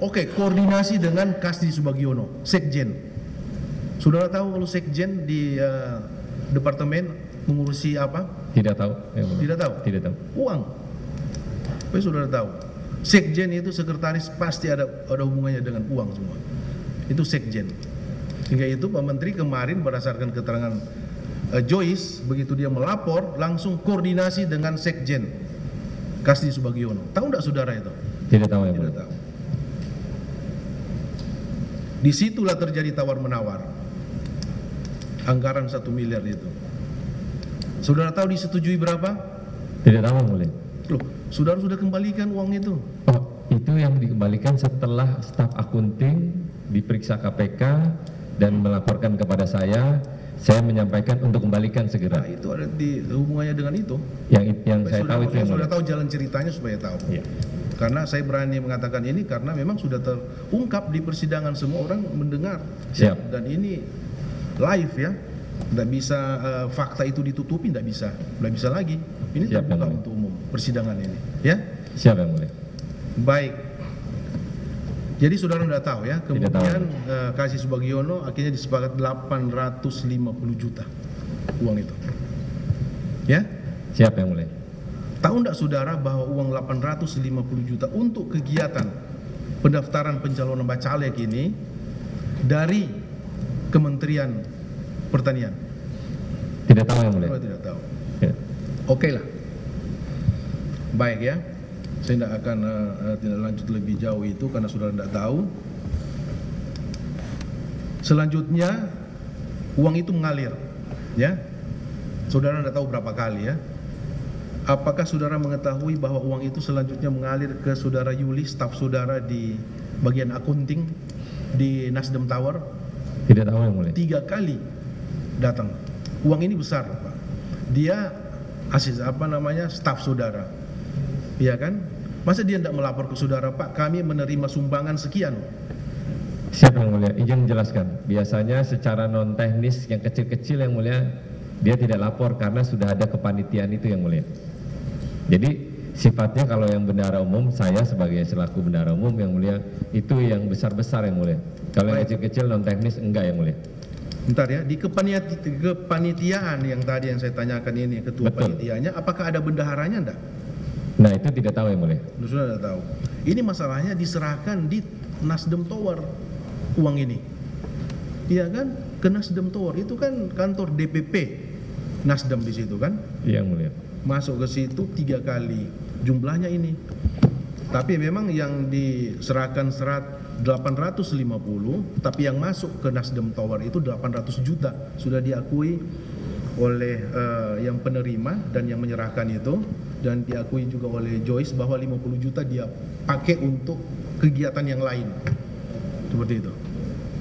Oke, koordinasi dengan Kasdi Subagiono, Sekjen. Saudara tahu kalau Sekjen di departemen mengurusi apa? Tidak tahu. Tidak tahu? Tidak tahu. Uang. Tapi saudara tahu, Sekjen itu sekretaris pasti ada hubungannya dengan uang semua. Itu Sekjen. Sehingga itu Pak Menteri kemarin berdasarkan keterangan Joyce, begitu dia melapor langsung koordinasi dengan Sekjen Kasdi Subagiono. Tahu enggak saudara itu? Tidak tahu yang Tidak mulia. tahu. Disitulah terjadi tawar-menawar anggaran 1 miliar itu. Saudara tahu disetujui berapa? Tidak tahu yang mulia. Loh, saudara sudah kembalikan uang itu. Oh, itu yang dikembalikan setelah staf akunting diperiksa KPK dan melaporkan kepada saya menyampaikan untuk kembalikan segera. Nah, itu ada di hubungannya dengan itu. Yang saya tahu itu yang sudah mulia. tahu jalan ceritanya supaya tahu. Iya. Karena saya berani mengatakan ini karena memang sudah terungkap di persidangan, semua orang mendengar. Siap. Dan ini live ya, tidak bisa fakta itu ditutupi, tidak bisa lagi. Ini Siap, terbuka yang mulia. untuk umum persidangan ini, ya. Siap yang mulia. Baik. Jadi saudara tidak tahu ya, Tidak tahu. kemudian Kasdi Subagiono akhirnya disepakati 850 juta uang itu. Ya? Siap yang mulia. Tahu enggak saudara bahwa uang 850 juta untuk kegiatan pendaftaran pencalonan bacalek ini dari Kementerian Pertanian? Tidak tahu yang mulia. Saudara tidak tahu. Ya. Oke lah. Baik ya. Saya tidak akan tidak lanjut lebih jauh itu karena saudara tidak tahu. Selanjutnya uang itu mengalir, ya. Saudara tidak tahu berapa kali ya. Apakah saudara mengetahui bahwa uang itu selanjutnya mengalir ke saudara Yuli, staf saudara di bagian akunting di Nasdem Tower? Tidak tahu yang mulia. 3 kali datang. Uang ini besar, Pak. Dia staf saudara. Iya kan? Masa dia tidak melapor ke saudara, Pak, kami menerima sumbangan sekian. Siap yang mulia. Izin jelaskan. Biasanya secara non teknis yang kecil-kecil yang mulia dia tidak lapor karena sudah ada kepanitiaan itu yang mulia. Jadi sifatnya kalau yang bendahara umum, saya sebagai selaku bendahara umum yang mulia, itu yang besar-besar yang mulia. Kalau yang kecil-kecil non teknis enggak yang mulia. Bentar ya, di kepanitiaan yang tadi yang saya tanyakan ini, ketua Betul. panitianya, apakah ada bendaharanya enggak? Nah itu tidak tahu yang mulia. Sudah tidak tahu. Ini masalahnya diserahkan di Nasdem Tower uang ini. Iya kan? Ke Nasdem Tower itu kan kantor DPP Nasdem di situ kan? Iya yang mulia. Masuk ke situ 3 kali jumlahnya ini. Tapi memang yang diserahkan 850, tapi yang masuk ke Nasdem Tower itu 800 juta sudah diakui oleh yang penerima dan yang menyerahkan itu, dan diakui juga oleh Joyce bahwa 50 juta dia pakai untuk kegiatan yang lain. Seperti itu.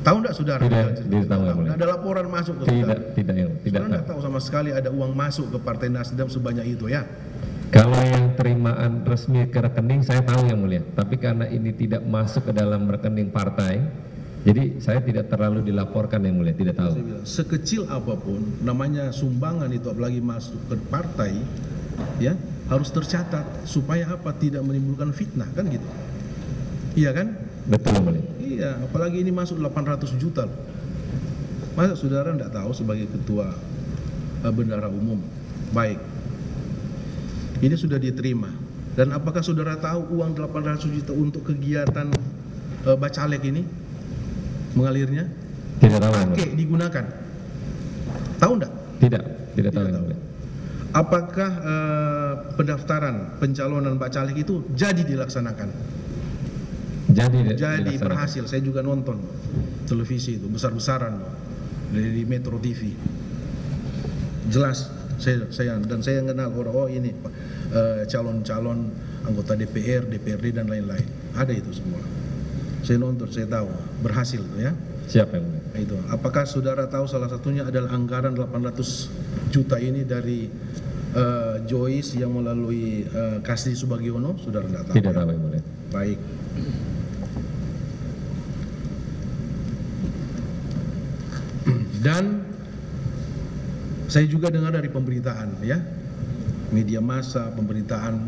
Tahu enggak saudara? Tidak tahu yang mulia. Ada laporan masuk ke saudara? Tidak Saudara tahu. enggak tahu sama sekali ada uang masuk ke Partai Nasdem sebanyak itu ya? Kalau yang terimaan resmi ke rekening saya tahu yang mulia, tapi karena ini tidak masuk ke dalam rekening partai, jadi saya tidak terlalu dilaporkan yang mulia, tidak tahu. Saya bilang, sekecil apapun namanya sumbangan itu apalagi masuk ke partai, ya harus tercatat supaya apa, tidak menimbulkan fitnah kan gitu. Iya kan? Betul yang mulia. Iya, apalagi ini masuk 800 juta loh. Masa saudara tidak tahu sebagai ketua bendahara umum? Baik. Ini sudah diterima. Dan apakah saudara tahu uang 800 juta untuk kegiatan bacalek ini mengalirnya? Tidak tahu yang mulia. Pakai digunakan. Tahu enggak? Tidak tahu yang mulia. Apakah pendaftaran pencalonan bacalek itu jadi dilaksanakan? Jadi dilaksanakan. berhasil. Saya juga nonton televisi itu besar-besaran dari Metro TV. Jelas saya kenal orang, oh ini calon-calon anggota DPR, DPRD dan lain-lain. Ada itu semua. Saya nonton, saya tahu berhasil ya. Siap yang mulia. Itu. Apakah saudara tahu salah satunya adalah anggaran 800 juta ini dari Joyce yang melalui Kasdi Subagiono? Saudara tidak tahu? Tidak tahu yang mulia. Baik. Dan saya juga dengar dari pemberitaan ya, media massa, pemberitaan,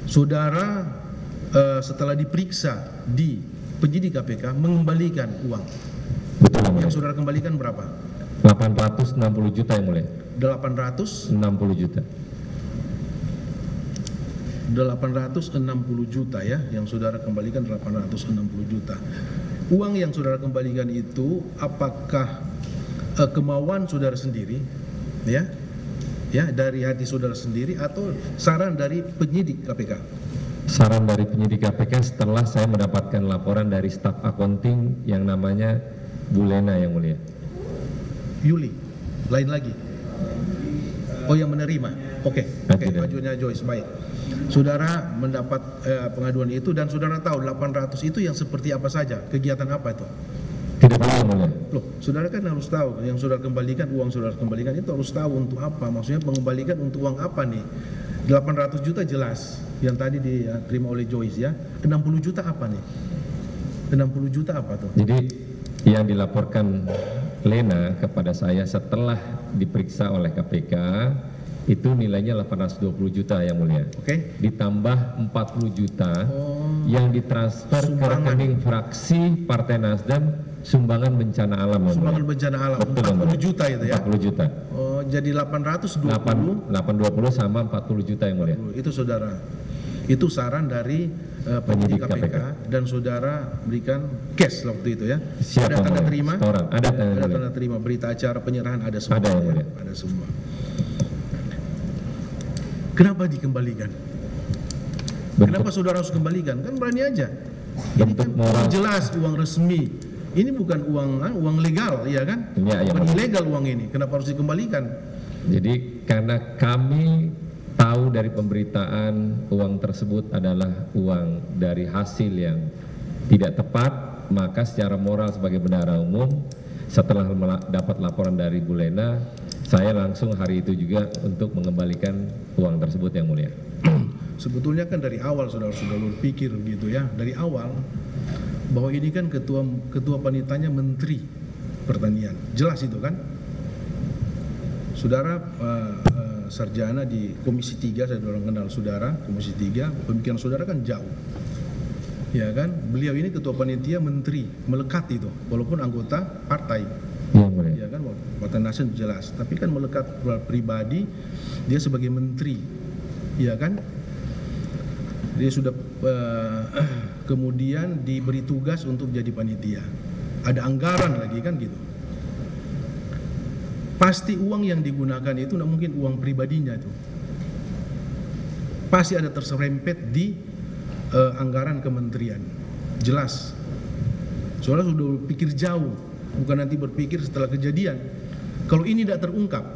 saudara setelah diperiksa di penyidik KPK mengembalikan uang. Betul yang mulia. Yang saudara kembalikan berapa? 860 juta yang mulia. 860 juta. 860 juta ya, yang saudara kembalikan 860 juta. Uang yang saudara kembalikan itu apakah kemauan saudara sendiri, ya, dari hati saudara sendiri atau saran dari penyidik KPK? Saran dari penyidik KPK setelah saya mendapatkan laporan dari staf accounting yang namanya Bu Lena yang mulia. Yuli, lain lagi. Oh, yang menerima. Oke, ajuannya Joyce, baik. Saudara mendapat pengaduan itu dan saudara tahu 800 itu yang seperti apa saja, kegiatan apa itu? Tidak tahu yang mulia. Loh, saudara kan harus tahu, yang saudara kembalikan, uang saudara kembalikan itu harus tahu untuk apa, maksudnya mengembalikan untuk uang apa nih? 800 juta jelas, yang tadi diterima oleh Joyce ya. 60 juta apa nih? 60 juta apa tuh? Jadi yang dilaporkan Lena kepada saya setelah diperiksa oleh KPK itu nilainya 820 juta yang mulia. Oke. Ditambah 40 juta yang ditransfer ke rekening fraksi Partai Nasdem sumbangan bencana alam. Sumbangan bencana alam. Betul, 40 juta itu ya. 40 juta. Oh, jadi 820 sama 40 juta yang mulia. Itu saudara. Itu saran dari penyidik KPK dan saudara berikan cash waktu itu ya. Siap, ada tanda terima? Setoran. Ada tanda terima, berita acara penyerahan ada semua. Ada, ya? Ada semua. Kenapa dikembalikan? Kenapa saudara harus kembalikan? Kan berani aja. Ini kan uang jelas, uang resmi. Ini bukan uang legal, ya kan? Ya, bukan ilegal uang ini. Kenapa harus dikembalikan? Jadi karena kami tahu dari pemberitaan uang tersebut adalah uang dari hasil yang tidak tepat, maka secara moral sebagai bendahara umum setelah dapat laporan dari Bu Lena, saya langsung hari itu juga untuk mengembalikan uang tersebut yang mulia. Sebetulnya kan dari awal saudara sudah berpikir gitu ya, dari awal bahwa ini kan ketua panitanya Menteri Pertanian, jelas itu kan. Saudara sarjana di Komisi 3, saya orang kenal saudara, Komisi 3, pemikiran saudara kan jauh. Ya kan, beliau ini ketua panitia menteri, melekat itu, walaupun anggota partai. Ya kan, Partai Nasdem jelas, tapi kan melekat pribadi, dia sebagai menteri. Ya kan, dia sudah kemudian diberi tugas untuk jadi panitia. Ada anggaran lagi kan gitu. Pasti uang yang digunakan itu tidak mungkin uang pribadinya itu. Pasti ada terserempet di anggaran kementerian. Jelas. Saudara sudah berpikir jauh, bukan nanti berpikir setelah kejadian. Kalau ini tidak terungkap,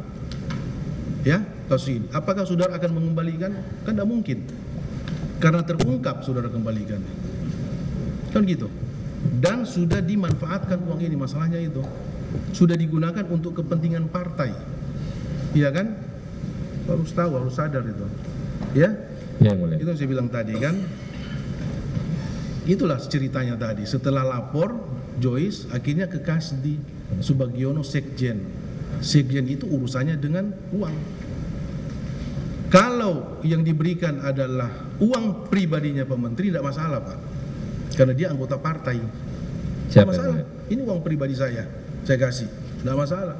ya kasus ini, apakah saudara akan mengembalikan? Kan tidak mungkin. Karena terungkap saudara kembalikan. Kan gitu. Dan sudah dimanfaatkan uang ini, masalahnya itu. Sudah digunakan untuk kepentingan partai, iya kan? Harus tahu, harus sadar itu, ya. Ya, boleh. Itu yang saya bilang tadi kan. Itulah ceritanya tadi. Setelah lapor, Joyce akhirnya ke Kasdi Subagiono Sekjen. Sekjen itu urusannya dengan uang. Kalau yang diberikan adalah uang pribadinya Pak Menteri, tidak masalah Pak, karena dia anggota partai. Tidak masalah. Ini uang pribadi saya kasih, tidak masalah.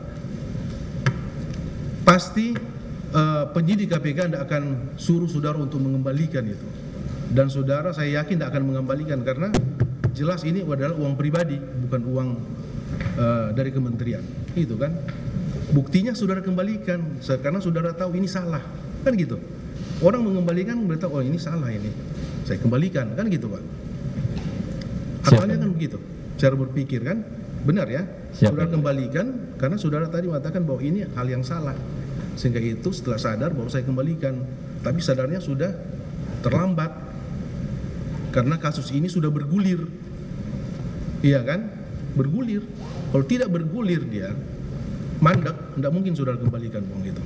Pasti penyidik KPK tidak akan suruh saudara untuk mengembalikan itu. Dan saudara saya yakin tidak akan mengembalikan karena jelas ini adalah uang pribadi, bukan uang dari kementerian. Itu kan. Buktinya saudara kembalikan karena saudara tahu ini salah. Kan gitu. Orang mengembalikan berarti oh ini salah ini. Saya kembalikan, kan gitu Pak. Asalnya kan begitu. Cara berpikir kan benar ya. Saudara kembalikan karena saudara tadi mengatakan bahwa ini hal yang salah. Sehingga itu setelah sadar baru saya kembalikan. Tapi sadarnya sudah terlambat. Karena kasus ini sudah bergulir. Iya kan? Bergulir. Kalau tidak bergulir dia mandek, tidak mungkin saudara kembalikan uang itu.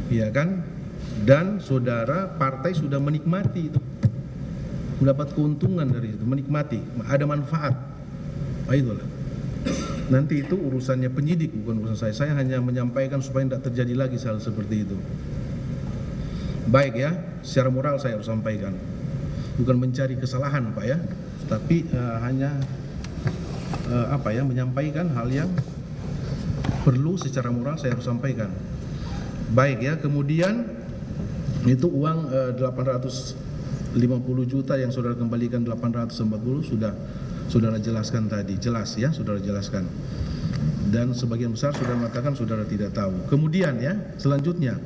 Iya kan? Dan saudara partai sudah menikmati itu. Mendapat keuntungan dari itu, menikmati, ada manfaat. Nah, itulah. Nanti itu urusannya penyidik, bukan urusan saya. Saya hanya menyampaikan supaya tidak terjadi lagi hal seperti itu. Baik ya, secara moral saya harus sampaikan. bukan mencari kesalahan Pak ya, tapi hanya menyampaikan hal yang perlu secara moral saya harus sampaikan. Baik ya, kemudian itu uang 850 juta yang saudara kembalikan 840 sudah saudara jelaskan tadi, jelas ya, saudara jelaskan. Dan sebagian besar saudara mengatakan saudara tidak tahu. Kemudian ya, selanjutnya